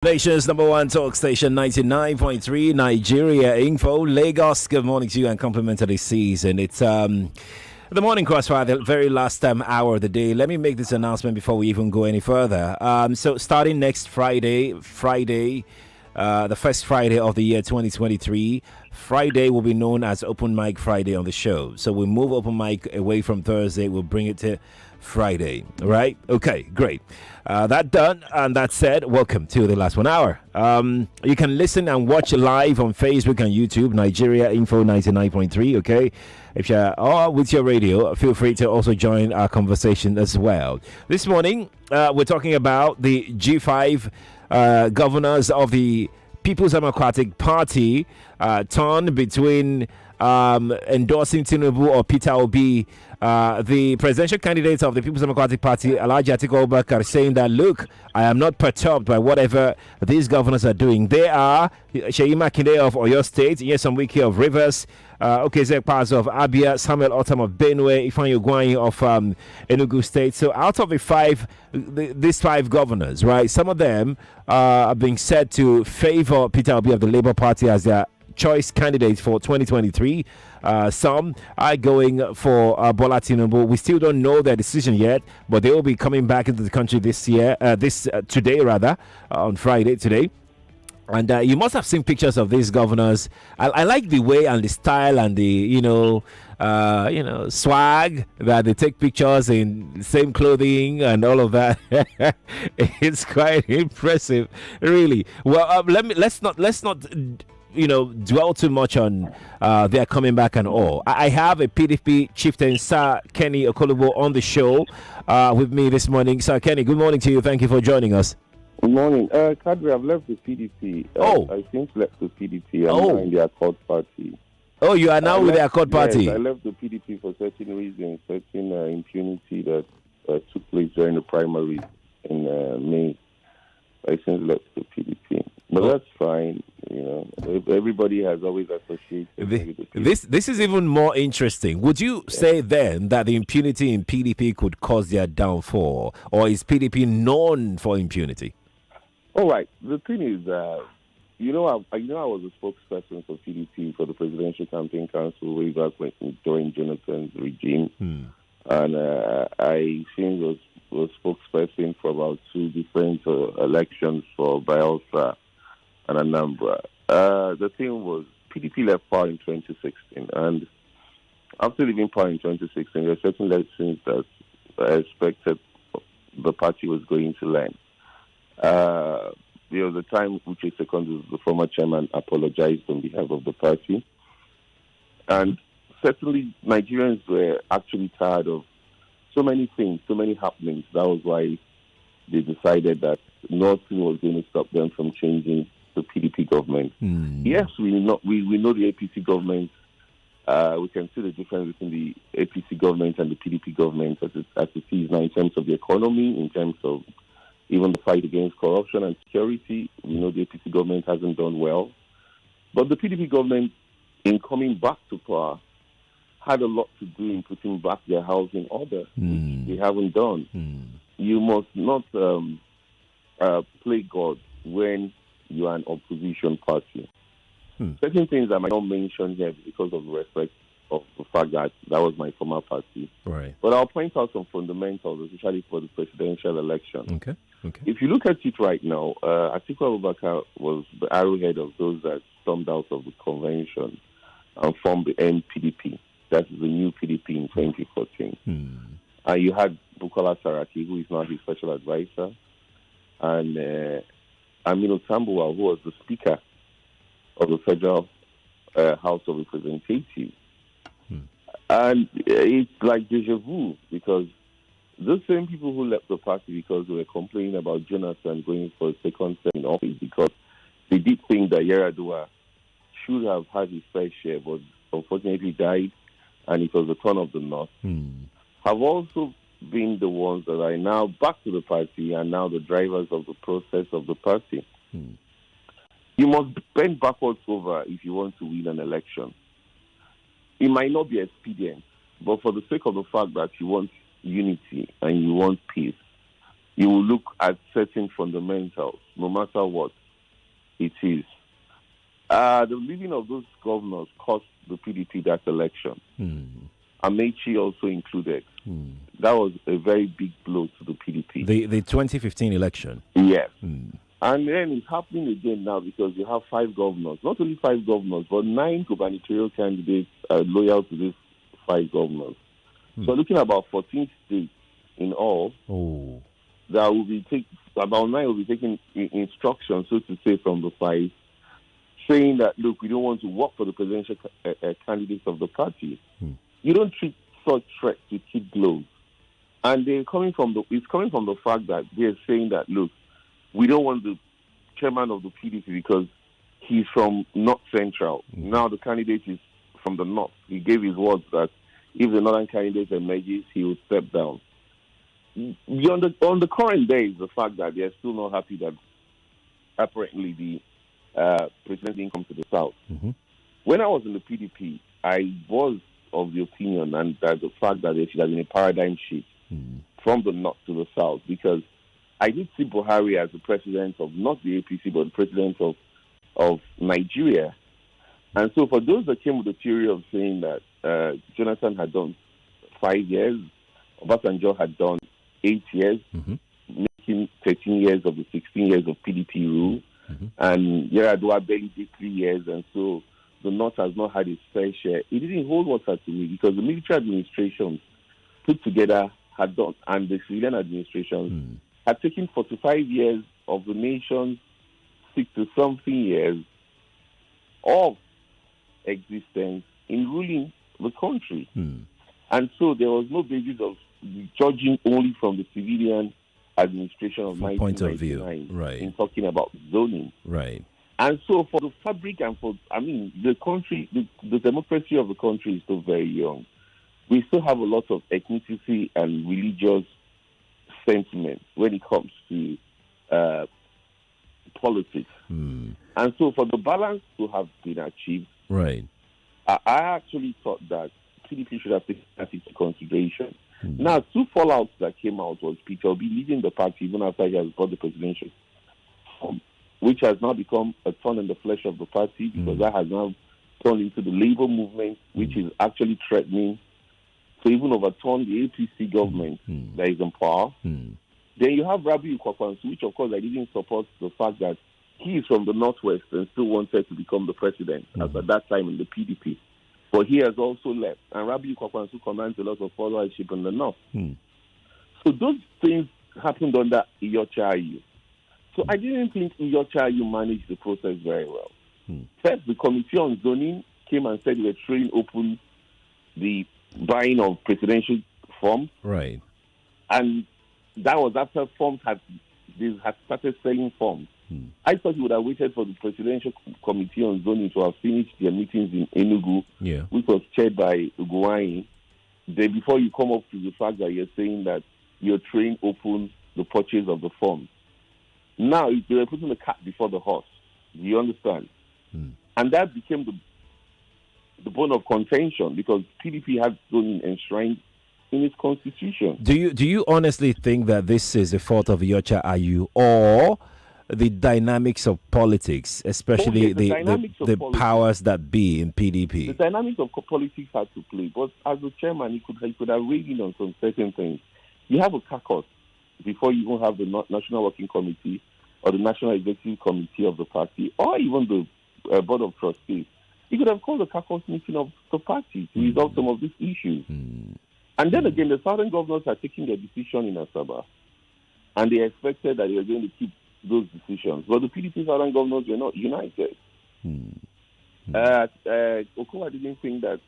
Nation's number one talk station, 99.3 Nigeria Info, Lagos. Good morning to you and compliment of the season. It's the morning crossfire, the very last hour of the day. Let me make this announcement before we even go any further. So starting next Friday, the first Friday of the year 2023, Friday will be known as Open Mic Friday on the show. So we move Open Mic away from Thursday. We'll bring it to Friday. All right? Okay, great. That done and that said, welcome to the last 1 hour. You can listen and watch live on Facebook and YouTube, Nigeria Info 99.3. Okay, if you're with your radio, feel free to also join our conversation as well. This morning, we're talking about the G5 governors of the People's Democratic Party, torn between endorsing Tinubu or Peter Obi. The presidential candidate of the People's Democratic Party, Alhaji Atiku Abubakar, saying that, look, I am not perturbed by whatever these governors are doing. They are Seyi Makinde of Oyo State, Nyesom Wike of Rivers, Okezek Paz of Abia, Samuel Otam of Benue, Ifeanyi Ugwuanyi of Enugu State. So out of these five governors, right, some of them are being said to favor Peter Obi of the Labour Party as their choice candidate for 2023. Some are going for Bola Tinubu. We still don't know their decision yet, but they will be coming back into the country today, on Friday today. And you must have seen pictures of these governors. I like the way and the style and the swag that they take pictures in the same clothing and all of that. It's quite impressive, really. Well, let's not dwell too much on their coming back and all. I have a PDP chieftain, Sir Kenny Okolugbo, on the show with me this morning. Sir Kenny, good morning to you. Thank you for joining us. Good morning. Quadry, I've left the PDP. I since left the PDP. I'm now in the Accord Party. Oh, you are now with the Accord Party? Yes, I left the PDP for certain reasons, certain impunity that took place during the primary in May. I since left the PDP. But that's fine. Everybody has always associated with the PDP. This is even more interesting. Would you say then that the impunity in PDP could cause their downfall, or is PDP known for impunity? All right. The thing is, I was a spokesperson for PDP for the Presidential Campaign Council way back during Jonathan's regime, and I since was spokesperson for about two different elections for Bielsa and Anambra. The thing was, PDP left power in 2016, and after leaving power in 2016, there are certain lessons that I expected the party was going to learn. There was a time Uche Secondus, the former chairman, apologized on behalf of the party, and certainly Nigerians were actually tired of so many things, so many happenings. That was why they decided that nothing was going to stop them from changing the PDP government. Yes, we know the APC government. We can see the difference between the APC government and the PDP government as it is now in terms of the economy, in terms of even the fight against corruption and security. We know the APC government hasn't done well. But the PDP government, in coming back to power, had a lot to do in putting back their house in order, which they haven't done. You must not play God when you are an opposition party. Certain things I might not mention here because of respect of the fact that was my former party. Right. But I'll point out some fundamentals, especially for the presidential election. Okay. If you look at it right now, Atiku Abubakar was the arrowhead of those that stormed out of the convention and formed the NPDP. That is the new PDP in 2014. And you had Bukola Saraki, who is now his special advisor, and Aminu Tambuwal, who was the Speaker of the Federal House of Representatives. And it's like deja vu, because those same people who left the party because they were complaining about Jonathan going for a second term in office because they did think that Yar'Adua should have had his fair share, but unfortunately died, and it was the turn of the North, have also been the ones that are now back to the party and now the drivers of the process of the party. You must bend backwards over if you want to win an election. It might not be expedient, but for the sake of the fact that you want unity and you want peace, you will look at certain fundamentals, no matter what it is. The leaving of those governors cost the PDP that election. Amechi also included. That was a very big blow to the PDP. The 2015 election. Yes. And then it's happening again now because you have 5 governors. Not only 5 governors, but 9 gubernatorial candidates are loyal to these 5 governors. So looking at about 14 states in all, that will be about 9 will be taking instructions, so to say, from the 5, saying that, look, we don't want to work for the presidential candidates of the party. You don't treat such threats with kid gloves. And it's coming from the fact that they're saying that, look, we don't want the chairman of the PDP because he's from North Central. Now the candidate is from the North. He gave his words that if the Northern candidate emerges, he will step down. On the current day is the fact that they're still not happy that apparently the president didn't come to the South. When I was in the PDP, I was of the opinion and that the fact that there should have been a paradigm shift from the North to the South, because I did see Buhari as the president of not the APC, but the president of Nigeria. And so for those that came with the theory of saying that Jonathan had done 5 years, Obasanjo had done 8 years, making 13 years of the 16 years of PDP rule, and Yar'Adua barely did 3 years, and so the North has not had its fair share. It didn't hold water to me because the military administrations put together had done, and the civilian administration had taken 45 years of the nation's 60-something years of existence in ruling the country. And so there was no basis of judging only from the civilian administration of 1999 point of view, right, in talking about zoning. Right. And so for the fabric and the country, the democracy of the country is still very young. We still have a lot of ethnicity and religious sentiment when it comes to politics. And so for the balance to have been achieved, right, I actually thought that PDP should have taken that into consideration. Now, 2 fallouts that came out was Peter Obi leaving the party even after he has got the presidential, which has now become a thorn in the flesh of the party because that has now turned into the labor movement, which is actually threatening to even overturn the APC government that is in power. Then you have Rabiu Kwankwaso, which of course I didn't support the fact that he is from the Northwest and still wanted to become the president as at that time in the PDP. But he has also left. And Rabiu Kwankwaso commands a lot of followership in the North. So those things happened under Iyorchia Ayu. So I didn't think Iyorchia Ayu managed the process very well. First, the Committee on Zoning came and said they were throwing open the buying of presidential forms. Right. And that was after they had started selling forms. I thought he would have waited for the Presidential Committee on Zoning to have finished their meetings in Enugu, which was chaired by Uguayi. Then before you come up to the fact that you're saying that you're throwing open the purchase of the forms. Now they were putting the cart before the horse. Do you understand? And that became the bone of contention because PDP had zoning enshrined in its constitution. Do you honestly think that this is the fault of Iyorchia Ayu or the dynamics of politics, especially the powers that be in PDP? The dynamics of politics had to play, but as a chairman, he could have weighed in on some certain things. You have a caucus before you even have the National Working Committee or the National Executive Committee of the party, or even the Board of Trustees. You could have called a caucus meeting of the party to resolve some of these issues. And then again, the southern governors are taking their decision in Asaba, and they expected that they were going to keep those decisions. But the PDP southern governors were not united. Okowa didn't think that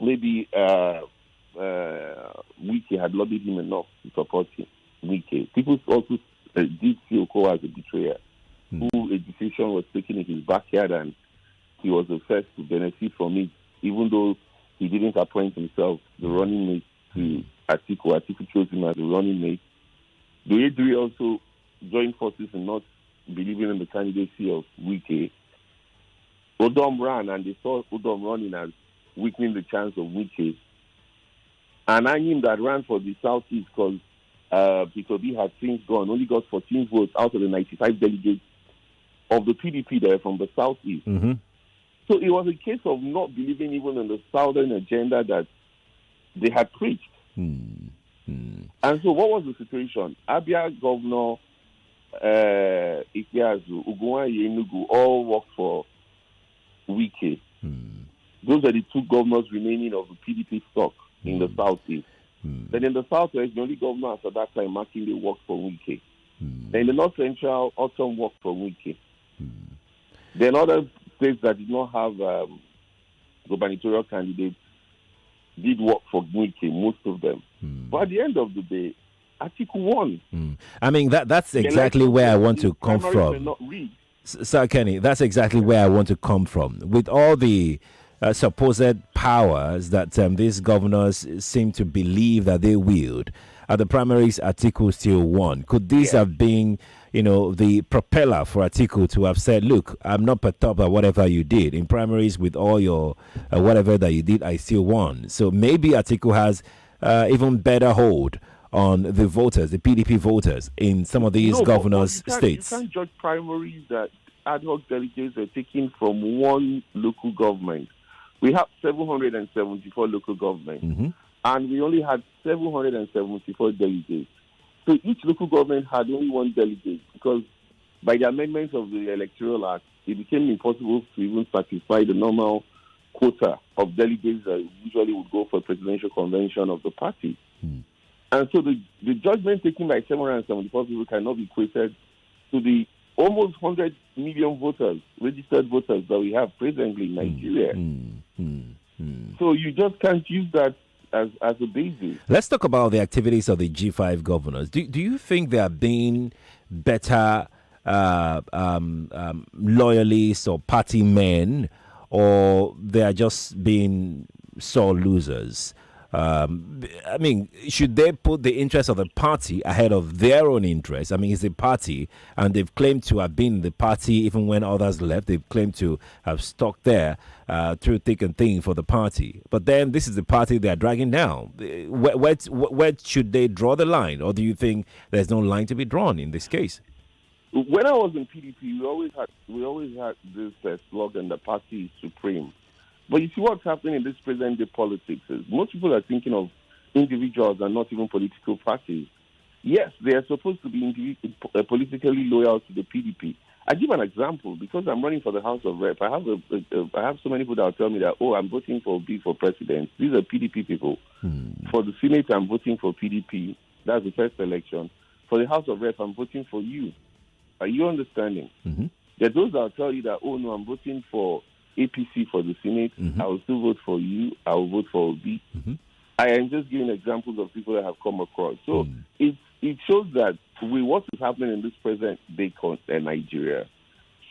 maybe Wike had lobbied him enough to support him. Wike. People also did see Okowa as a betrayer, who a decision was taken in his backyard and he was the first to benefit from it, even though he didn't appoint himself the running mate to Atiku. Atiku chose him as the running mate. Doyedri also joined forces in not believing in the candidacy of Wike. Udom ran, and they saw Udom running as weakening the chance of Wike. And Anyim that ran for the Southeast because Because he had since gone, only got 14 votes out of the 95 delegates of the PDP there from the southeast. Mm-hmm. So it was a case of not believing even in the southern agenda that they had preached. And so what was the situation? Abia Governor Ikpeazu, Uguaye Enugu all worked for Wike. Those are the two governors remaining of the PDP stock in the southeast. Then in the southwest, the only governor at that time, Makinde, worked for Wike. Then in the north central, Autumn worked for Wike. Then other states that did not have gubernatorial candidates did work for Wike, most of them. But at the end of the day, Atiku won. I mean, that's exactly where I want to come from. Sir Kenny, that's exactly where I want to come from. With all the supposed powers that these governors seem to believe that they wield, at the primaries, Atiku still won. Could this have been, the propeller for Atiku to have said, look, I'm not perturbed by whatever you did. In primaries, with all your whatever that you did, I still won. So maybe Atiku has even better hold on the voters, the PDP voters in some of these governors' states. You can't judge primaries that ad hoc delegates are taken from one local government. We have 774 local governments, and we only had 774 delegates. So each local government had only one delegate because by the amendments of the Electoral Act, it became impossible to even satisfy the normal quota of delegates that usually would go for presidential convention of the party. And so the judgment taken by 774 people cannot be equated to the almost 100 million voters, registered voters that we have presently in Nigeria. So you just can't use that as a basis. Let's talk about the activities of the G5 governors. Do you think they are being better loyalists or party men, or they are just being sore losers? I mean, should they put the interest of the party ahead of their own interests? I mean, it's a party, and they've claimed to have been the party even when others left. They've claimed to have stuck there through thick and thin for the party. But then this is the party they are dragging down. Where should they draw the line? Or do you think there's no line to be drawn in this case? When I was in PDP, we always had this slogan, the party is supreme. But you see what's happening in this present day politics is most people are thinking of individuals and not even political parties. Yes, they are supposed to be politically loyal to the PDP. I give an example because I'm running for the House of Rep. I have so many people that will tell me that, I'm voting for B for president. These are PDP people. For the Senate, I'm voting for PDP. That's the first election. For the House of Rep, I'm voting for you. Are you understanding? There are those that will tell you that, no, I'm voting for APC for the Senate. I will still vote for you. I will vote for Obi. I am just giving examples of people that have come across. So it shows that with what is happening in this present day Nigeria,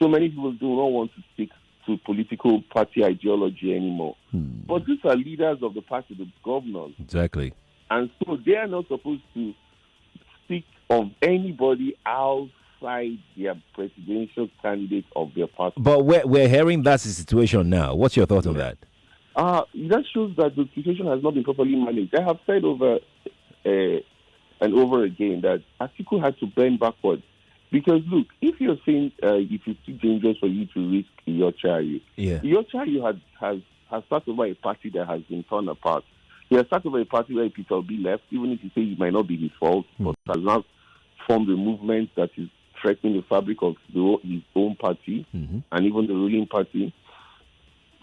so many people do not want to stick to political party ideology anymore. But these are leaders of the party, the governors. Exactly. And so they are not supposed to speak of anybody else their presidential candidate of their party. But we're hearing that's the situation now. What's your thought on that? That shows that the situation has not been properly managed. I have said over and over again that Atiku had to bend backwards. Because look, if you're saying if it's too dangerous for you to risk your child, your child has started over a party that has been torn apart. He has started over a party where people will be left, even if you say it might not be his fault, but has not formed a movement that is threatening the fabric of his own party and even the ruling party.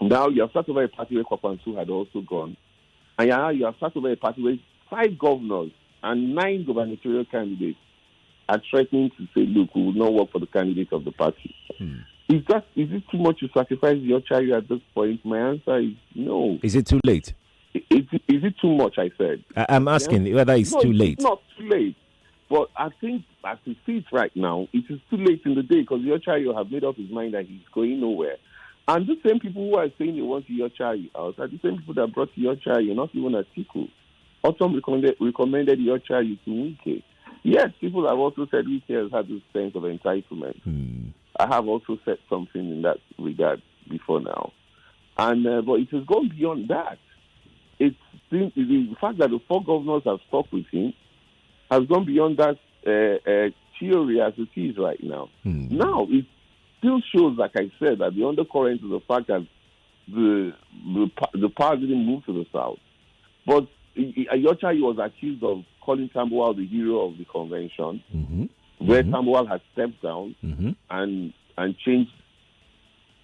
Now you have started over a party where Kwakwansu had also gone. And now you have started over a party where 5 governors and 9 gubernatorial candidates are threatening to say, look, we will not work for the candidate of the party. Is it too much to sacrifice your child at this point? My answer is no. Is it too late? Is it too much, I said? I'm asking whether it's too late. It's not too late. But I think as we see it right now, it is too late in the day because your child have made up his mind that he's going nowhere. And the same people who are saying they want your child out are the same people that brought your child. You're not even Atiku. Autumn recommended your child to Wike. Yes, people have also said Wike has had this sense of entitlement. I have also said something in that regard before now. And but it has gone beyond that. It's the fact that the 4 governors have stuck with him has gone beyond that theory as it is right now. Now, it still shows, like I said, that the undercurrent is the fact that the power didn't move to the south. But Ayocha was accused of calling Tambuwal the hero of the convention, where Tambuwal had stepped down and changed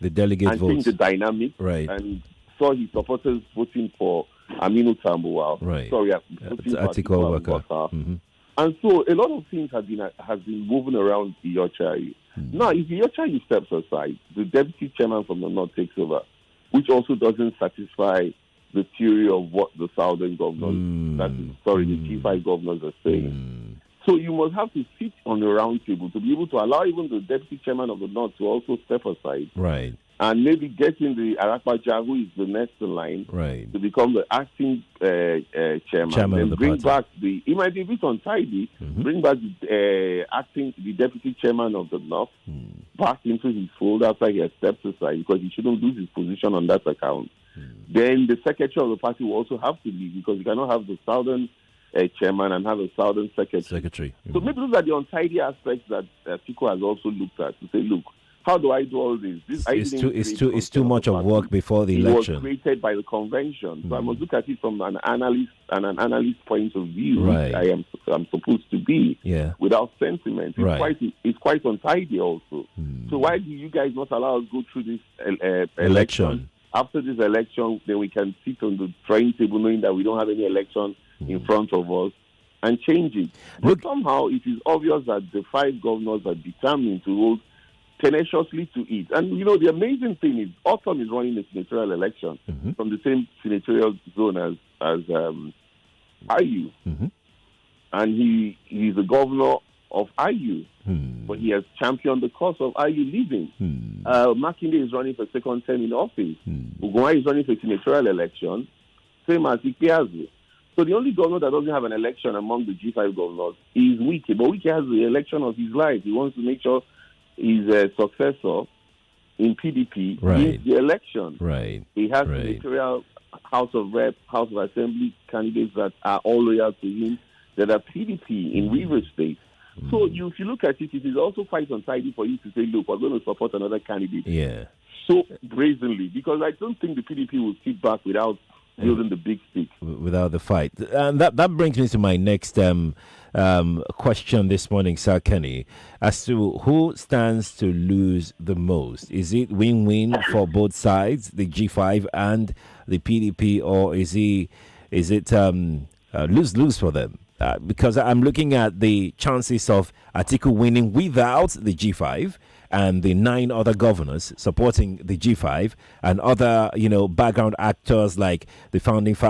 the delegate votes, changed the dynamic, right, and saw his supporters voting for Aminu Tambuwal. Right. Sorry, voting for Atiku Abubakar. And so a lot of things have been moving around Iyorchai. Now, if Iyorchai steps aside, the deputy chairman from the north takes over, which also doesn't satisfy the theory of what the southern governors, the G5 governors are saying. So you must have to sit on the round table to be able to allow even the deputy chairman of the north to also step aside. Right. And maybe get in the Arakpaja, who is the next in line, to become the acting chairman. And bring back it might be a bit untidy, bring back the deputy chairman of the north back into his fold after he has stepped aside, because he shouldn't lose his position on that account. Then the secretary of the party will also have to leave, because you cannot have the southern chairman and have a southern secretary. So maybe those are the untidy aspects that Atiku has also looked at to say, look, how do I do all this? It's too much of work before the election. It was created by the convention. So I must look at it from an analyst point of view, right. which I'm supposed to be, without sentiment. It's quite untidy also. So why do you guys not allow us go through this election? After this election, then we can sit on the drawing table knowing that we don't have any election in front of us and change it. But somehow it is obvious that the 5 governors are determined to hold tenaciously to it. And, the amazing thing is, Autumn is running a senatorial election from the same senatorial zone as IU. And he's the governor of IU. But he has championed the cause of IU leaving. Makinde is running for second term in office. Ugonwa is running for senatorial election, same as Ikeazu. So the only governor that doesn't have an election among the G5 governors is Wike. But Wike has the election of his life. He wants to make sure his successor in PDP wins the election. Right. He has senatorial House of Rep, House of Assembly candidates that are all loyal to him, that are PDP in Rivers State. So if you look at it, it is also quite untidy for you to say, look, we're going to support another candidate so brazenly, because I don't think the PDP will sit back without building the big stick. Without the fight. And that brings me to my next question this morning, Sir Kenny, as to who stands to lose the most. Is it win-win for both sides, the G5 and the PDP, or is it lose-lose for them? Because I'm looking at the chances of Atiku winning without the G5 and the 9 other governors supporting the G5 and other, background actors like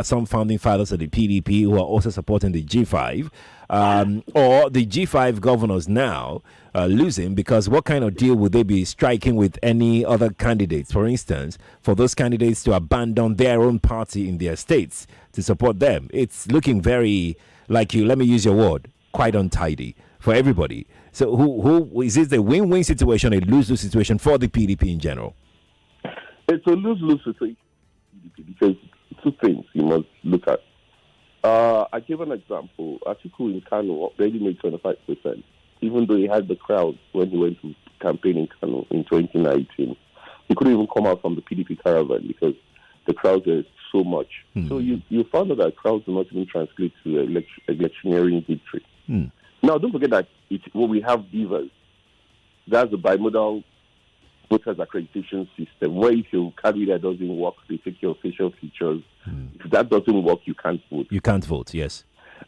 some founding fathers of the PDP who are also supporting the G5, or the G5 governors now losing, because what kind of deal would they be striking with any other candidates, for instance, for those candidates to abandon their own party in their states to support them? It's looking very, let me use your word, quite untidy for everybody. So who is this the win-win situation, a lose-lose situation for the PDP in general? It's a lose-lose situation because 2 things you must look at. I give an example. Atiku in Kano already made 25%, even though he had the crowd when he went to campaign in Kano in 2019. He couldn't even come out from the PDP caravan because the crowd is so much. So you found out that crowds do not even translate to electioneering victory. Now, don't forget that we have divas. That's the bimodal voters accreditation system, where if your card reader doesn't work, they take your facial features. If that doesn't work, you can't vote. You can't vote, yes.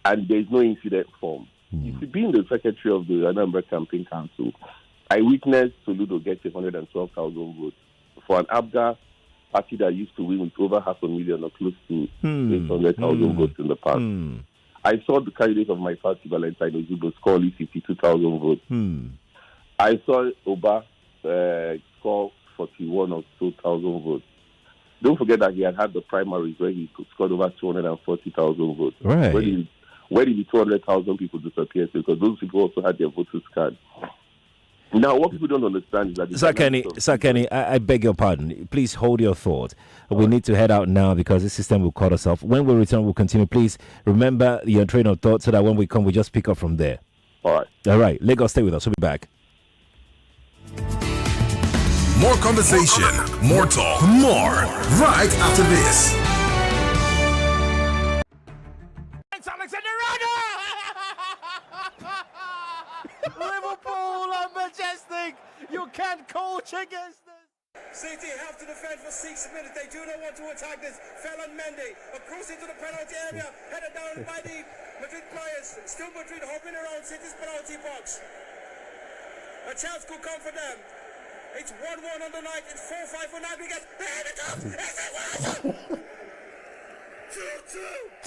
And there's no incident form. You see, being the secretary of the Anambra Campaign Council, I witnessed Soludo get 112,000 votes. For an ABGA party that used to win with over 500,000 or close to 800,000 votes in the past. I saw the candidate of my party, Valentine Ozubo, score only 52,000 votes. I saw Oba score 41 or 2,000 votes. Don't forget that he had the primaries where he scored over 240,000 votes. Right. Where did the 200,000 people disappear to? Because those people also had their voters' cards. Now, what people don't understand is that... Sir Kenny, I beg your pardon. Please hold your thought. We need to head out now because this system will cut us off. When we return, we'll continue. Please remember your train of thought so that when we come, we just pick up from there. All right. Lagos, stay with us. We'll be back. More conversation, more talk, more right after this. Liverpool are majestic. You can't coach against this. City have to defend for 6 minutes. They do not want to attack this. Felon Mendy across into the penalty area, headed down by the Madrid players. Still Madrid hopping around City's penalty box. A chance could come for them. It's 1-1 on the night. It's 4-5 for Nabigate. Here it comes. It's a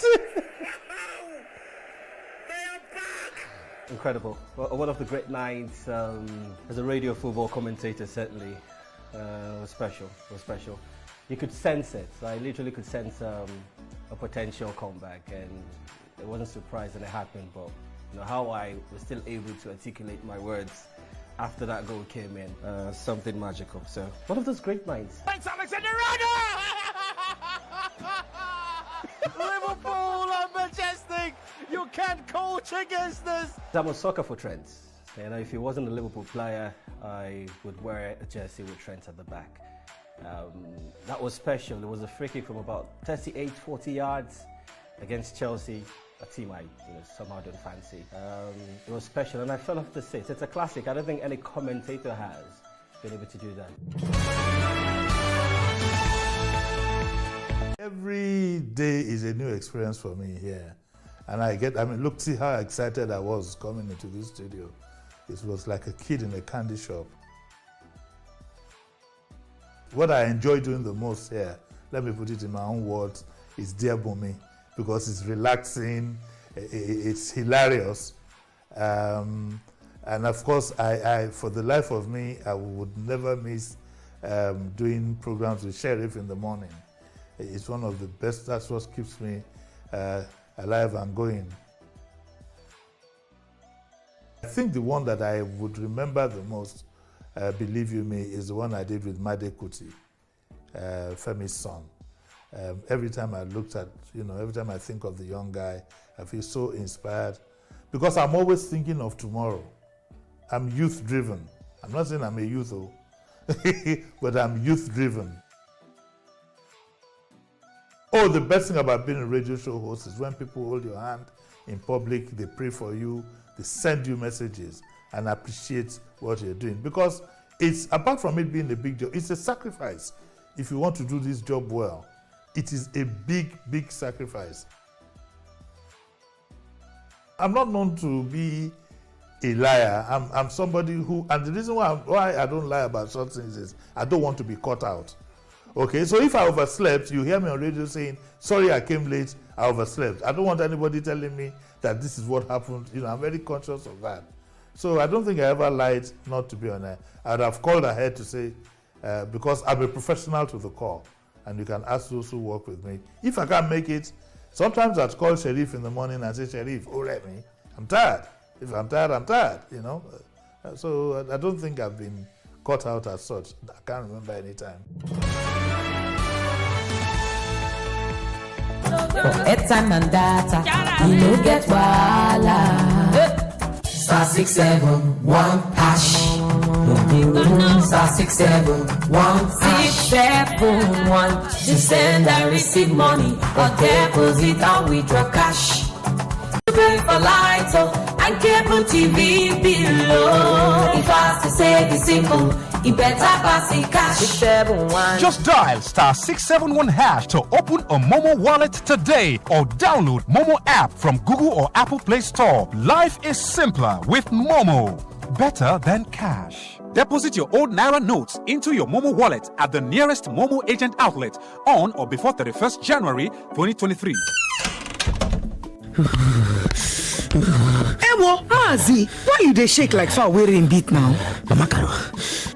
2-2. They are back. Incredible. Well, one of the great nights as a radio football commentator, certainly. Was special. You could sense it. So I literally could sense a potential comeback, and I wasn't surprised when it happened. But how I was still able to articulate my words after that goal came in, something magical. So one of those great nights. Thanks, Alexander-Arnold! Liverpool are majestic. You can't coach against this. I'm a sucker for Trent. If he wasn't a Liverpool player, I would wear a jersey with Trent at the back. That was special. It was a free kick from about 40 yards against Chelsea, a team I somehow don't fancy. It was special, and I fell off the seat. It's a classic. I don't think any commentator has been able to do that. Every day is a new experience for me here. And look, see how excited I was coming into this studio. It was like a kid in a candy shop. What I enjoy doing the most here, let me put it in my own words, is Dear Bumi, because it's relaxing, it's hilarious. And of course, I for the life of me, I would never miss doing programs with Sheriff in the morning. It's one of the best, that's what keeps me alive and going. I think the one that I would remember the most, believe you me, is the one I did with Made Kuti, Femi's son. Every time I looked at, every time I think of the young guy, I feel so inspired because I'm always thinking of tomorrow. I'm youth driven. I'm not saying I'm a youth, but I'm youth driven. Oh, the best thing about being a radio show host is when people hold your hand in public, they pray for you, they send you messages and appreciate what you're doing. Because it's, apart from it being a big job, it's a sacrifice. If you want to do this job well, it is a big, big sacrifice. I'm not known to be a liar. I'm somebody who, and the reason why I don't lie about certain things is I don't want to be caught out. Okay, so if I overslept, you hear me on radio saying, sorry I came late, I overslept. I don't want anybody telling me that this is what happened. I'm very conscious of that. So I don't think I ever lied not to be on air. I'd have called ahead to say, because I'm a professional to the core, and you can ask those who work with me. If I can't make it, sometimes I'd call Sheriff in the morning and say, Sheriff, let me. I'm tired. If I'm tired, I'm tired, So I don't think I've been caught out as such. I can't remember any time. For airtime and data, you no get wahala. Star 671 hash. Star 671 671 to send and receive money or deposit and withdraw cash. Pay for lights and cable TV below. If I to save is simple, it better pass the cash. 671. Just dial star 671 hash to open a Momo wallet today or download Momo app from Google or Apple Play Store. Life is simpler with Momo. Better than cash. Deposit your old Naira notes into your Momo wallet at the nearest Momo agent outlet on or before 31st January 2023. Ewo, Mazi, why you dey shake like far wearing beat now? Mama Karo,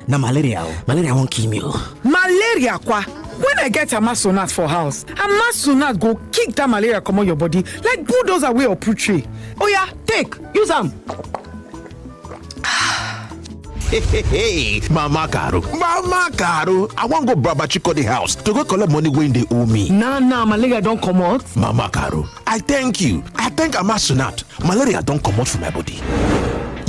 na malaria won't kill me. Malaria kwa? When I get a Amasonat for house, Amasonat go kick that malaria come on your body like bulldozer way or putri. Oh yeah, take, use them. Hey, Mama Caro, I wan go Baba Chikodi house to go collect money wey dey owe me. Nah, malaria don't come out. Mama Caro, I thank you. I thank Amasunat. Malaria don't come out from my body.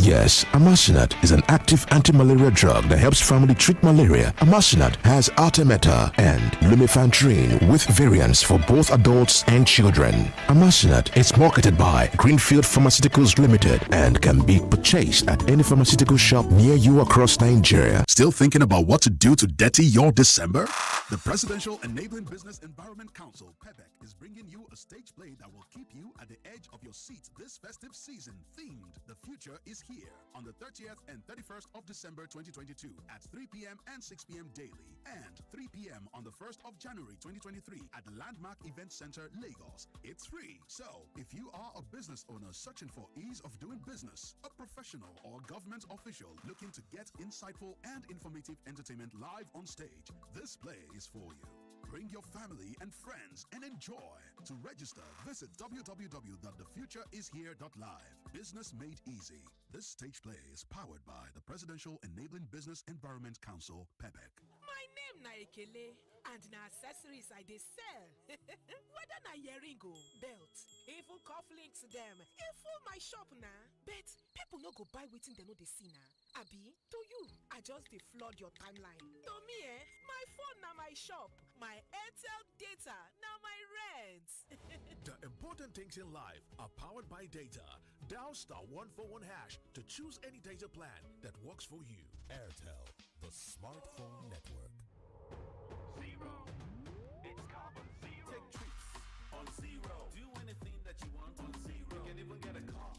Yes, Amasunat is an active anti-malaria drug that helps family treat malaria. Amasunat has Artemether and Lumefantrine with variants for both adults and children. Amasunat is marketed by Greenfield Pharmaceuticals Limited and can be purchased at any pharmaceutical shop near you across Nigeria. Still thinking about what to do to dirty your December? The Presidential Enabling Business Environment Council, PEBEC, is bringing you a stage play that will keep you at the edge of your seat this festive season. Themed, The Future is Here, on the 30th and 31st of December 2022 at 3 p.m. and 6 p.m. daily, and 3 p.m. on the 1st of January 2023 at the Landmark Event Center, Lagos. It's free. So, if you are a business owner searching for ease of doing business, a professional or government official looking to get insightful and informative entertainment live on stage, this play is for you. Bring your family and friends and enjoy. To register, visit www.thefutureishere.live. Business made easy. This stage play is powered by the Presidential Enabling Business Environment Council, PEBEC. My name na Ekele, and na accessories I dey sell. Whether na earring o, belt, even cufflinks dem, e full my shop na. But people no go buy wetin dem no dey see na. Abi, to you, I just dey flood your timeline. To me, my phone na my shop. My Airtel data na my rent. The important things in life are powered by data. Dial *141# to choose any data plan that works for you. Airtel, the smartphone network. Zero. It's carbon zero. Take trips on zero. Do anything that you want on zero. You can even get a car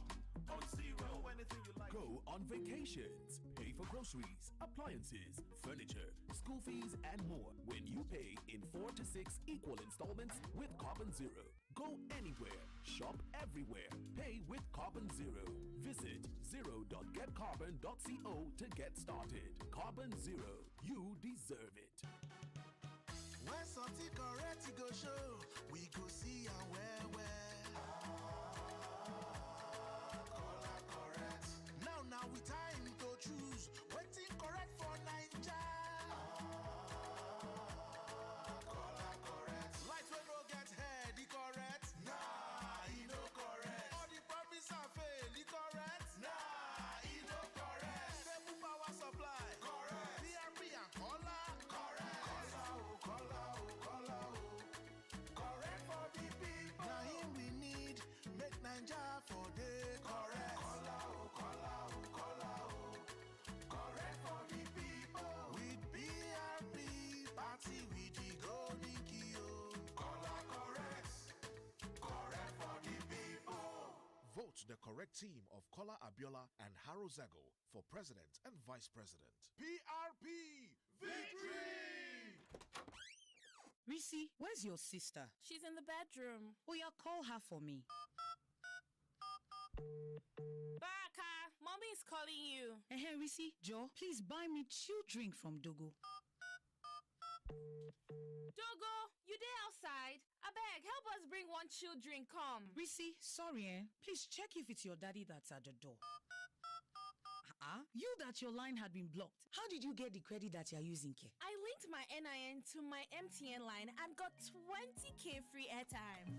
on zero. Do anything you like. Go on vacations. Pay for groceries, appliances, furniture, school fees, and more when you pay in 4 to 6 equal installments with Carbon Zero. Go anywhere, shop everywhere, pay with Carbon Zero. Visit zero.getcarbon.co to get started. Carbon Zero, you deserve it. When something correct go show, we go see and where. Color correct. Now we time to choose. Waiting correct for Naija. Color correct. Light wey no get head, e correct. Nah, e no correct. All the promise and fail, e correct. Nah, e no correct. Stable power supply, correct. PRP and color, correct. Color. Correct for the people. Now him we need, make Naija for day. Correct. Color. Correct for the people. With PRP, party with the golden key. Color correct. Correct for the people. Vote the correct team of Kola Abiola and Haro Zago for president and vice president. PRP, victory! Risi, where's your sister? She's in the bedroom. Oh, yeah, call her for me. Baraka, mommy is calling you. Hey, Risi, Joe, please buy me chill drink from Dogo. Dogo, you there outside? Abeg, help us bring one chill drink, come. Risi, sorry, please check if it's your daddy that's at the door. You that your line had been blocked. How did you get the credit that you're using, Ke? I linked my NIN to my MTN line and got 20K free airtime.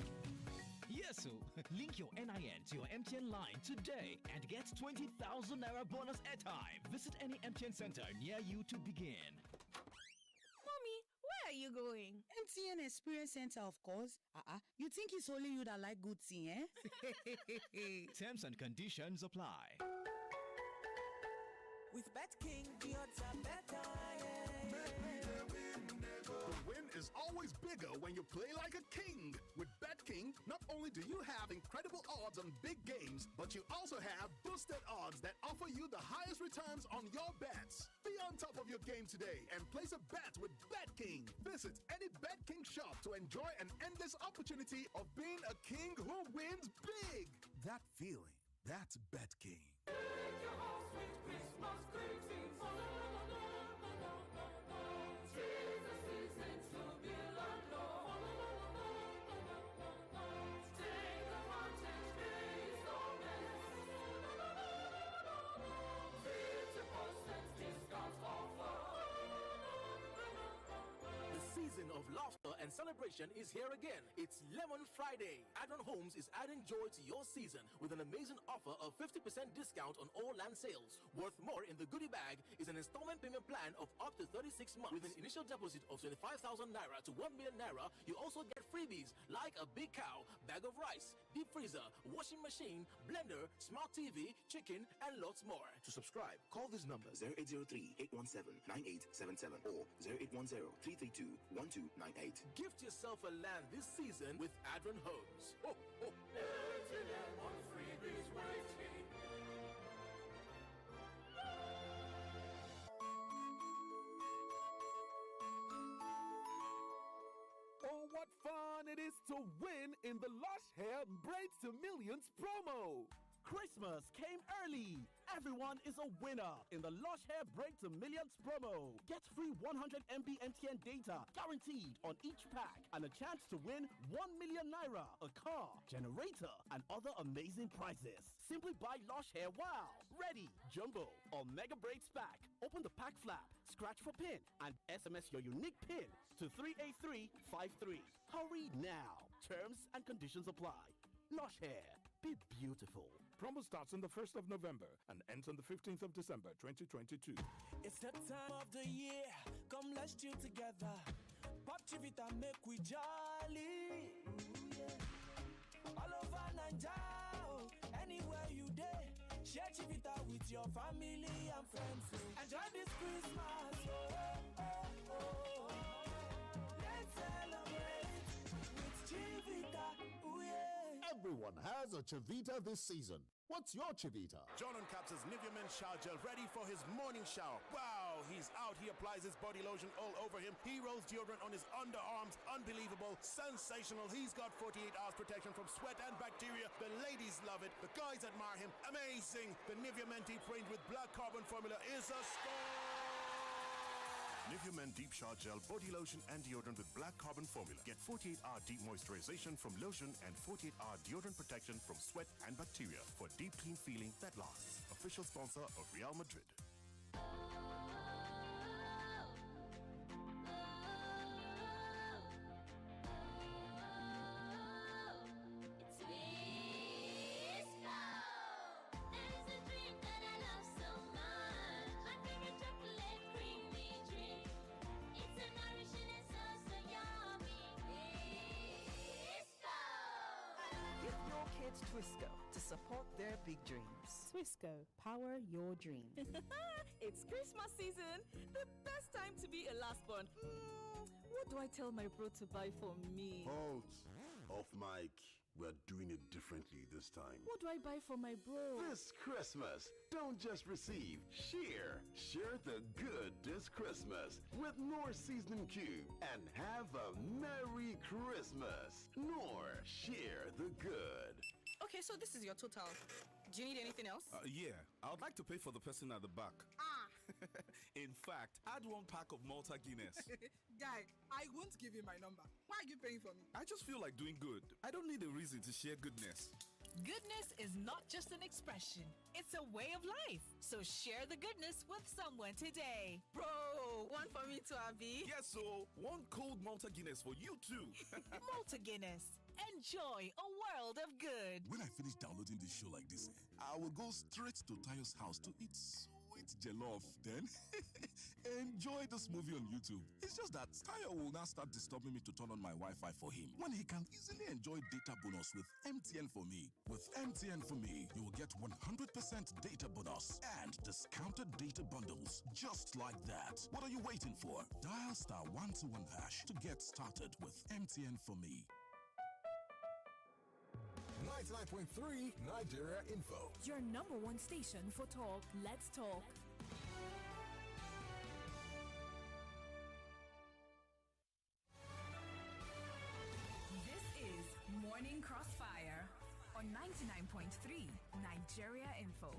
Yes, so link your NIN to your MTN line today and get 20,000 Naira bonus airtime. Visit any MTN center near you to begin. Mommy, where are you going? MTN Experience Center, of course. You think it's only you that like good thing, eh? Terms and conditions apply. With BetKing, the odds are better, yeah. The win is always bigger when you play like a king. With BetKing, not only do you have incredible odds on big games, but you also have boosted odds that offer you the highest returns on your bets. Be on top of your game today and place a bet with BetKing. Visit any BetKing shop to enjoy an endless opportunity of being a king who wins big. That feeling, that's BetKing. of laughter and celebration is here again. It's Lemon Friday. Adron Homes is adding joy to your season with an amazing offer of 50% discount on all land sales. Worth more in the goodie bag is an installment payment plan of up to 36 months with an initial deposit of 25,000 naira to 1 million naira. You also get freebies like a big cow, bag of rice, deep freezer, washing machine, blender, smart TV, chicken, and lots more. To subscribe, call this number 0803-817-9877 or 0810-332-1298. Gift yourself a land this season with Adron Homes. Ho, ho. Freebies waiting. Oh, what fun it is to win in the Lush Hair Braids to Millions promo! Christmas came early. Everyone is a winner in the Lush Hair Break to Millions promo. Get free 100 MB MTN data guaranteed on each pack and a chance to win 1 million naira, a car, generator, and other amazing prizes. Simply buy Lush Hair Wow, Ready, Jumbo, or Mega Braids pack. Open the pack flap, scratch for pin, and SMS your unique pin to 38353. Hurry now. Terms and conditions apply. Lush Hair. Be beautiful. Promo starts on the 1st of November and ends on the 15th of December 2022. It's the time of the year. Come, let's chill together. Pop Chivita, make we jolly. Ooh, yeah. All over Naija, anywhere you day. Share Chivita with your family and friends. Enjoy this Christmas. Oh, oh, oh. Let's celebrate with Chivita. Ooh, yeah. Everyone has a Chivita this season. What's your Chivita? John on Caps' Nivea Men shower gel ready for his morning shower. Wow, he's out. He applies his body lotion all over him. He rolls deodorant on his underarms. Unbelievable. Sensational. He's got 48 hours protection from sweat and bacteria. The ladies love it. The guys admire him. Amazing. The Nivea Men Deep Range with black carbon formula is a score. Nivea Men Deep Shower Gel Body Lotion and Deodorant with black carbon formula. Get 48-hour deep moisturization from lotion and 48-hour deodorant protection from sweat and bacteria for deep clean feeling that lasts. Official sponsor of Real Madrid. Twisco to support their big dreams. Twisco, power your dreams. It's Christmas season, the best time to be a last born. What do I tell my bro to buy for me? Halt! Off mic. We're doing it differently this time. What do I buy for my bro? This Christmas, don't just receive, share. Share the good this Christmas with Knorr Seasoning Cube and have a Merry Christmas. Knorr, share the good. Okay, so this is your total. Do you need anything else? Yeah, I would like to pay for the person at the back. In fact, add 1 pack of Malta Guinness. Guy, I won't give you my number. Why are you paying for me? I just feel like doing good. I don't need a reason to share goodness. Goodness is not just an expression, it's a way of life. So share the goodness with someone today. Bro, one for me too, Abby. Yes, so 1 cold Malta Guinness for you too. Malta Guinness. Enjoy a world of good. When I finish downloading this show like this, I will go straight to Tayo's house to eat sweet jollof. Then enjoy this movie on YouTube. It's just that Tayo will now start disturbing me to turn on my Wi-Fi for him when he can easily enjoy data bonus with MTN for me. With MTN for me, you will get 100% data bonus and discounted data bundles just like that. What are you waiting for? Dial *121# to get started with MTN for me. 99.3 Nigeria Info. Your number one station for talk. Let's talk. This is Morning Crossfire on 99.3 Nigeria Info.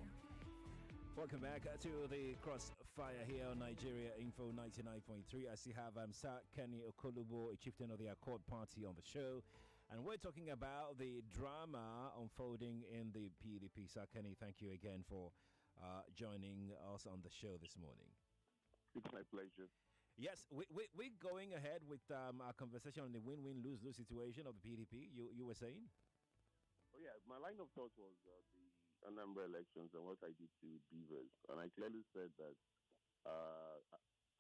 Welcome back to the Crossfire here on Nigeria Info 99.3. I still have Sir Kenny Okolugbo, a chieftain of the Accord Party, on the show. And we're talking about the drama unfolding in the PDP. Sir Kenny, thank you again for joining us on the show this morning. It's my pleasure. Yes, we're going ahead with our conversation on the win-win, lose-lose situation of the PDP. You were saying? Oh, yeah, my line of thought was the Anambra elections and what I did to Beavers. And I clearly said that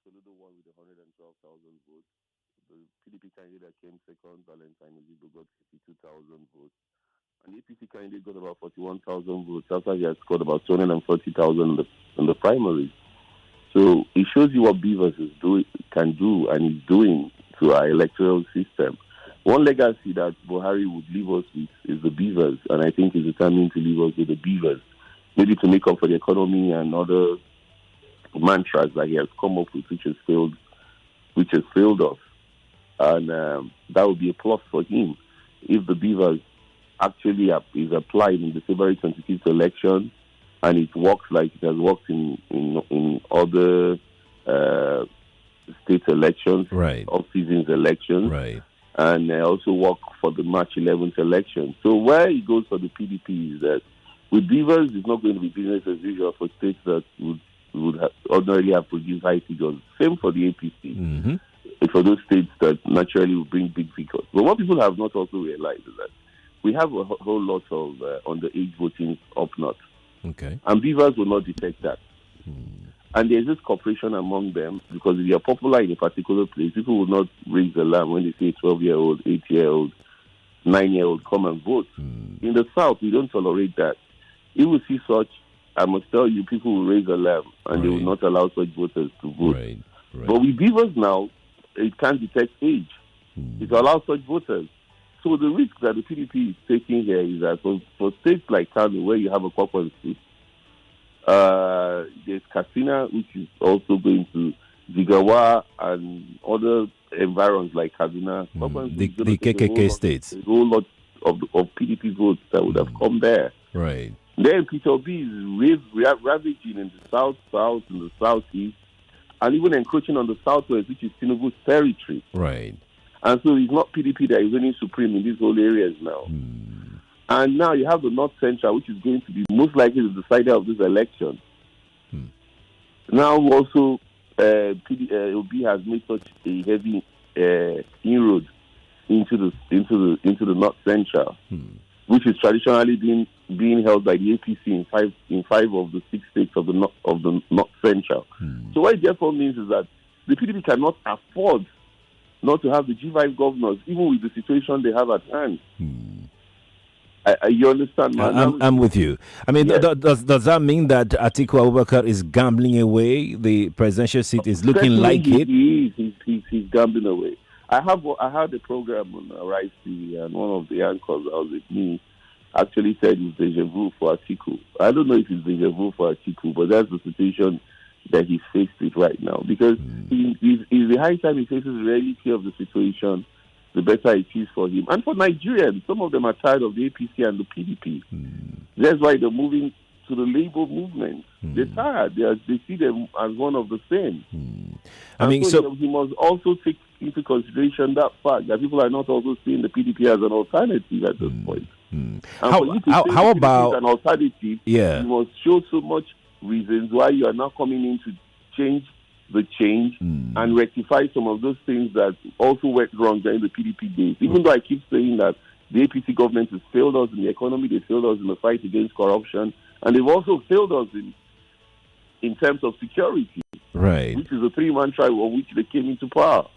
Soludo won with 112,000 votes. The PDP candidate that came second, Valentine Ozibo, got 52,000 votes. And the APC candidate got about 41,000 votes after he had scored about 240,000 in the primaries. So it shows you what Beavers can do and is doing to our electoral system. One legacy that Buhari would leave us with is the Beavers, and I think he's determined to leave us with the Beavers, maybe to make up for the economy and other mantras that he has come up with, which has failed us. And that would be a plus for him if the Beavers actually is applied in the February 25th election, and it works like it has worked in other state elections, right, off-seasons elections, right, and also work for the March 11th election. So where it goes for the PDP is that with Beavers, it's not going to be business as usual for states that would ordinarily have produced high figures. Same for the APC. Mm-hmm. For those states that naturally will bring big figures. But what people have not also realized is that we have a whole lot of underage voting up north. Okay. And Beavers will not detect that. And there's this cooperation among them because if you're popular in a particular place, people will not raise the alarm when they say 12-year-old, 8-year-old, 9-year-old come and vote. In the South, we don't tolerate that. If we see such, I must tell you, people will raise the alarm and they will not allow such voters to vote. Right. But with Beavers now, it can't detect age. It allows such voters. So the risk that the PDP is taking here is that for states like Kano, where you have a corporacy, there's Katsina, which is also going to Jigawa and other environs like Kaduna. The KKK states. A whole lot of PDP votes that would have come there. Right. Then Peter B is ravaging in the south, in the southeast, and even encroaching on the southwest, which is Tinubu's territory. Right. And so it's not PDP that is reigning supreme in these whole areas now. And now you have the North Central, which is going to be most likely the decider of this election. Now also, OB has made such a heavy inroad into the North Central, which is traditionally being held by the APC in five of the 6 states of the North Central. So what it therefore means is that the PDP cannot afford not to have the G5 governors, even with the situation they have at hand. You understand, man? I'm with you. I mean, does that mean that Atiku Abubakar is gambling away the presidential seat? Is looking like it? He's gambling away. I had a program on Rise TV, and one of the anchors that was with me actually said it's deja vu for Atiku. I don't know if it's deja vu for Atiku, but that's the situation that he's faced with right now. Because it's the high time he faces the reality of the situation, the better it is for him. And for Nigerians, some of them are tired of the APC and the PDP. That's why they're moving to the Labour movement. They're tired. They see them as one of the same. I mean, so he must also take into consideration that fact that people are not also seeing the PDP as an alternative at this point. How about an alternative? Yeah, you must show so much reasons why you are not coming in to change the change and rectify some of those things that also went wrong during the PDP days. Even though I keep saying that the APC government has failed us in the economy, they failed us in the fight against corruption, and they've also failed us in terms of security. Right. Which is the 3-man tribe of which they came into power.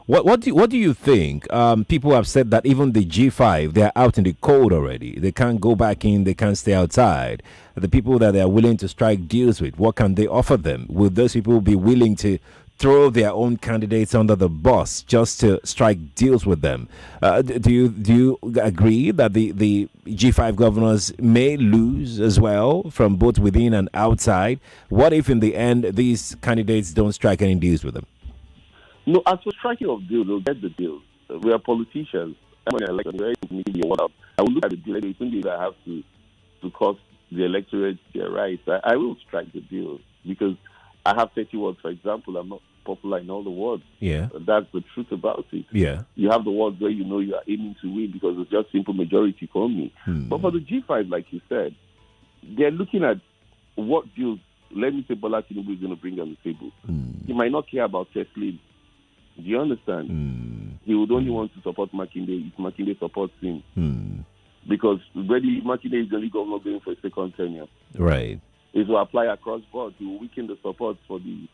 What do you think? People have said that even the G5, they are out in the cold already. They can't go back in. They can't stay outside. The people that they are willing to strike deals with, what can they offer them? Will those people be willing to throw their own candidates under the bus just to strike deals with them? Do you agree that the G5 governors may lose as well from both within and outside? What if in the end these candidates don't strike any deals with them? No, as for striking of deals, they'll get the deals. We are politicians. I will look at the deal. They think that I have to cost the electorate their rights. I will strike the deal because I have 30 words, for example. I'm not popular in all the wards. Yeah. That's the truth about it. Yeah. You have the wards where you know you are aiming to win because it's just simple majority for me. But for the G5, like you said, they're looking at what deals let me say Bola Tinubu is going to bring on the table. He might not care about Tesla. Do you understand? He would only want to support Makinde if Makinde supports him. Because already Makinde is the only governor going for a second tenure. Right. It will apply across board. He will weaken the support for the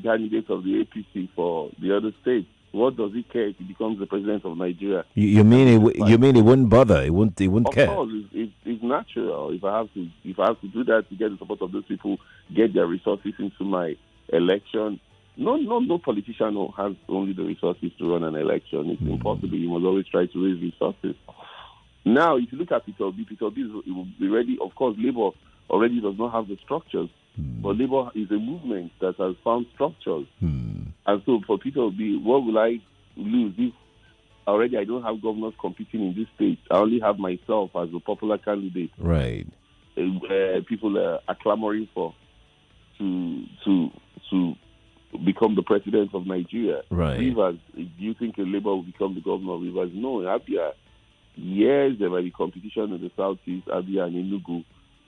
candidates of the APC for the other states. What does he care if he becomes the president of Nigeria? You mean he wouldn't bother? He wouldn't care. Of course, it's natural. If I have to do that to get the support of those people, get their resources into my election. No politician has only the resources to run an election. It's impossible. You must always try to raise resources. Now, if you look at Peter Obi will be ready. Of course, Labour already does not have the structures, but Labour is a movement that has found structures. And so for Peter Obi, what will I lose if already I don't have governors competing in this state? I only have myself as a popular candidate. Right. People are clamoring for to become the president of Nigeria. Right. Rivers, do you think a Labour will become the governor of Rivers? No, Abia. Yes, there might be competition in the southeast, Abia and Enugu.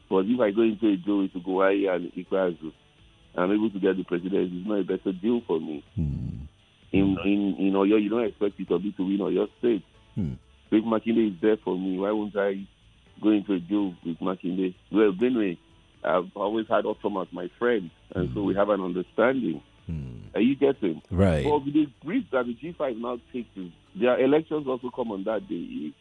But if I go into a deal with Ugoai and Ikweazu, I'm able to get the presidency. It's not a better deal for me. In Oyo, you don't expect it to win Oyo State. So if Makinde is there for me, why won't I go into a deal with Makinde? Well, anyway, I've always had Otom as my friend, and so we have an understanding. Are you getting? Right. But the risk that the G5 now takes is their elections also come on that day.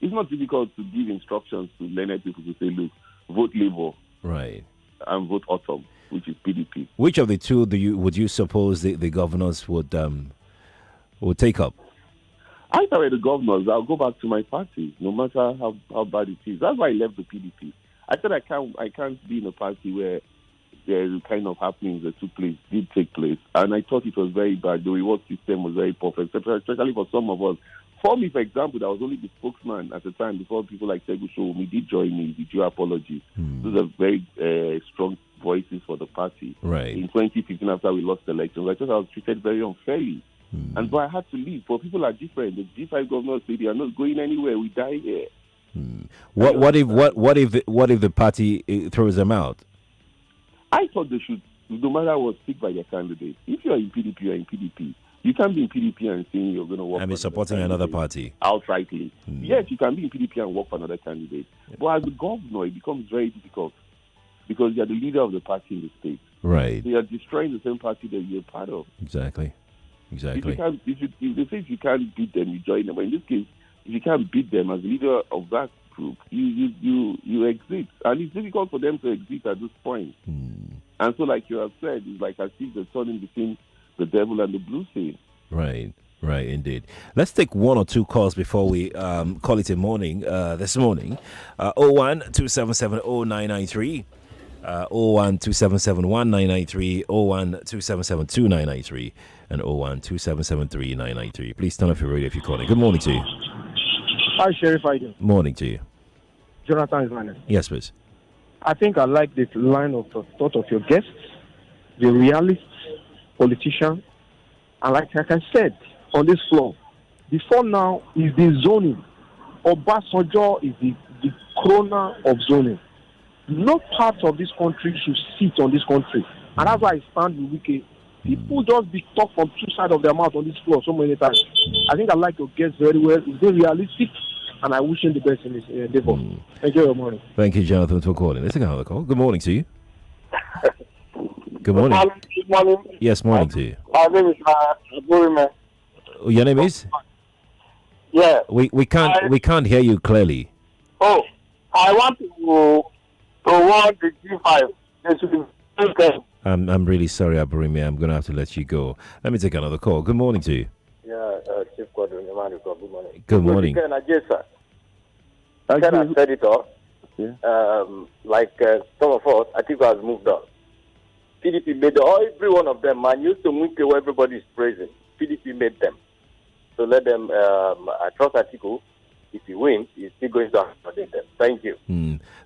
It's not difficult to give instructions to learned people to say, look, vote Labour. Right. And vote Autumn, which is PDP. Which of the two would you suppose the governors would take up? I thought the governors, I'll go back to my party, no matter how bad it is. That's why I left the PDP. I said I can't be in a party where the kind of happenings that did take place. And I thought it was very bad. The reward system was very perfect, especially for some of us. For me, for example, I was only the spokesman at the time before people like Segu Showumi did join me with due apologies. Those are very strong voices for the party. Right. In 2015, after we lost the elections, I thought I was treated very unfairly. But I had to leave. But people are different. The G5 governors say they are not going anywhere. We die here. What if the party throws them out? I thought they should, no matter what, stick by their candidate. If you are in PDP, you are in PDP. You can't be in PDP and saying you're going to work. I mean, supporting another party outrightly. Yes, you can be in PDP and work for another candidate. But as a governor, it becomes very difficult because you're the leader of the party in the state. Right. So you're destroying the same party that you're part of. Exactly. If they say if you can't beat them, you join them. But in this case, if you can't beat them as leader of that group, you exit. And it's difficult for them to exit at this point. And so, like you have said, it's like I see the turning between the devil and the blue sea. Right, indeed. Let's take one or two calls before we call it a morning. This morning, 012770993, 012771993, 012772993, and 012773993. Please turn off your radio if you're calling. Good morning to you. Hi, Sheriff. How you doing? Morning to you. Jonathan is my name. Yes, please. I think I like this line of thought of your guests, the realist politician, and like I said on this floor, before now is the zoning. Obasanjo is the corona of zoning. No part of this country should sit on this country, and that's why I stand with Wike. People just be talk from two sides of their mouth on this floor so many times. I think I like your guests very well. It's very realistic, and I wish him the best in his endeavor. Thank you very much. Thank you, Jonathan, for calling. Let's take another call. Good morning to you. Good morning. Good morning. Yes, morning to you. My name is Aburime. Your name is? Yeah. We can't hear you clearly. Oh, I want to warn the G5. They should be okay. I'm really sorry, Aburime. I'm going to have to let you go. Let me take another call. Good morning to you. Yeah, Chief Quadry. Good morning. Good morning. Can I said it all? Yeah. Like some of us, I think has moved on. PDP made every one of them. Man, used to move where everybody is praising. PDP made them. So let them. I trust Atiku. If he wins, he's still going to accommodate them. Thank you.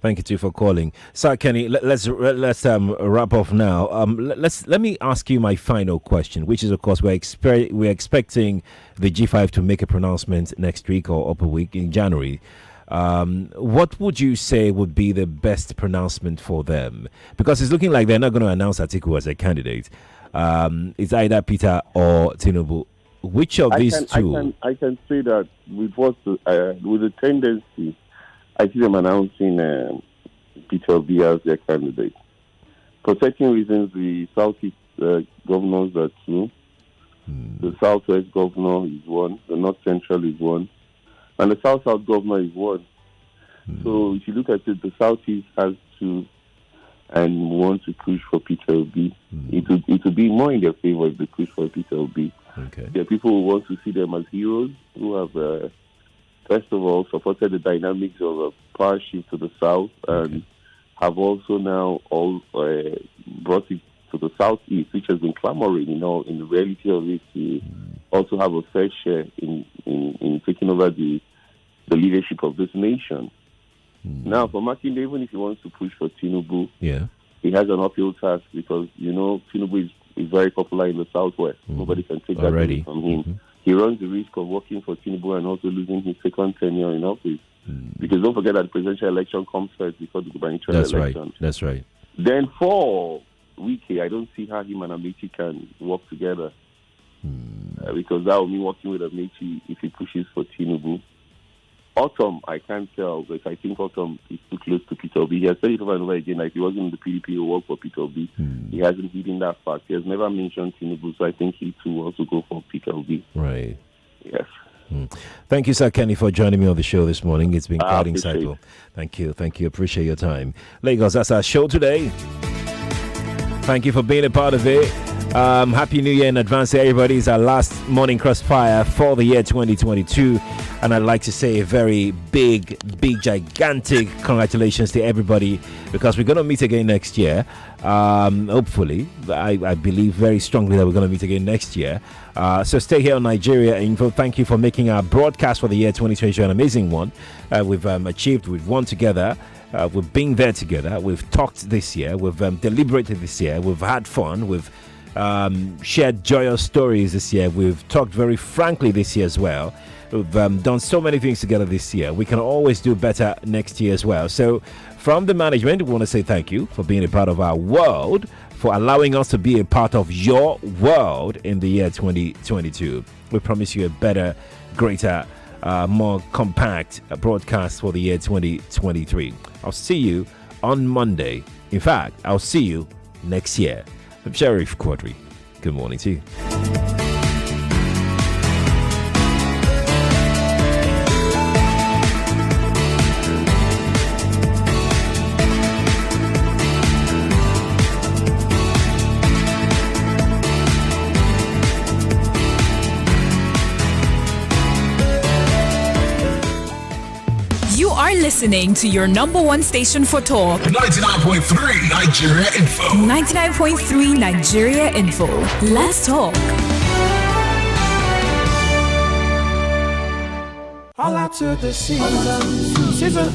Thank you too for calling, Sir Kenny. Let's wrap off now. Let me ask you my final question, which is, of course, we're expecting the G5 to make a pronouncement next week or upper week in January. What would you say would be the best pronouncement for them? Because it's looking like they're not going to announce Atiku as a candidate. It's either Peter or Tinubu. Which of these two? I can say that with the tendency, I see them announcing Peter Obi as their candidate. For certain reasons, the Southeast governors are two. The Southwest governor is one. The North Central is one. And the South-South governor is one. So if you look at it, the Southeast has two and want to push for Peter Obi. It will be more in their favor if they push for Peter Obi. Okay. There are people who want to see them as heroes, who have, first of all, supported the dynamics of a power shift to the South and have also now brought it to the Southeast, which has been clamoring, in the reality of it, to also have a fair share in taking over the leadership of this nation. Now, for Makinde, even if he wants to push for Tinubu, he has an uphill task because, Tinubu is very popular in the Southwest. Nobody can take that away from him. He runs the risk of working for Tinubu and also losing his second tenure in office. Because don't forget that the presidential election comes first before the gubernatorial election. That's right. Then for Wike, I don't see how him and Amechi can work together. Because that will mean working with Amechi if he pushes for Tinubu. Autumn, I can't tell, but I think Autumn is too close to Peter Obi. He has said it over and over again, like he wasn't in the PDP, he worked for Peter Obi. He hasn't hidden that fact. He has never mentioned Tinubu, so I think he too will also go for Peter Obi. Right. Yes. Thank you, Sir Kenny, for joining me on the show this morning. It's been quite insightful. Thank you. Appreciate your time. Lagos, that's our show today. Thank you for being a part of it. Happy New Year in advance to everybody. It's our last morning crossfire for the year 2022. And I'd like to say a very big, gigantic congratulations to everybody because we're going to meet again next year. Hopefully, I believe very strongly that we're going to meet again next year. So stay here on Nigeria Info. Thank you for making our broadcast for the year 2022 an amazing one. We've achieved, we've won together. We've been there together. We've talked this year. We've deliberated this year. We've had fun. We've shared joyous stories this year. We've talked very frankly this year as well. We've done so many things together this year. We can always do better next year as well. So from the management, we want to say thank you for being a part of our world, for allowing us to be a part of your world in the year 2022. We promise you a better, greater, more compact broadcast for the year 2023. I'll see you on Monday. In fact, I'll see you next year. I'm Sheriff Quadry. Good morning to you. You are listening to your number one station for talk. 99.3 Nigeria Info. 99.3 Nigeria Info. Let's talk. All out to the season.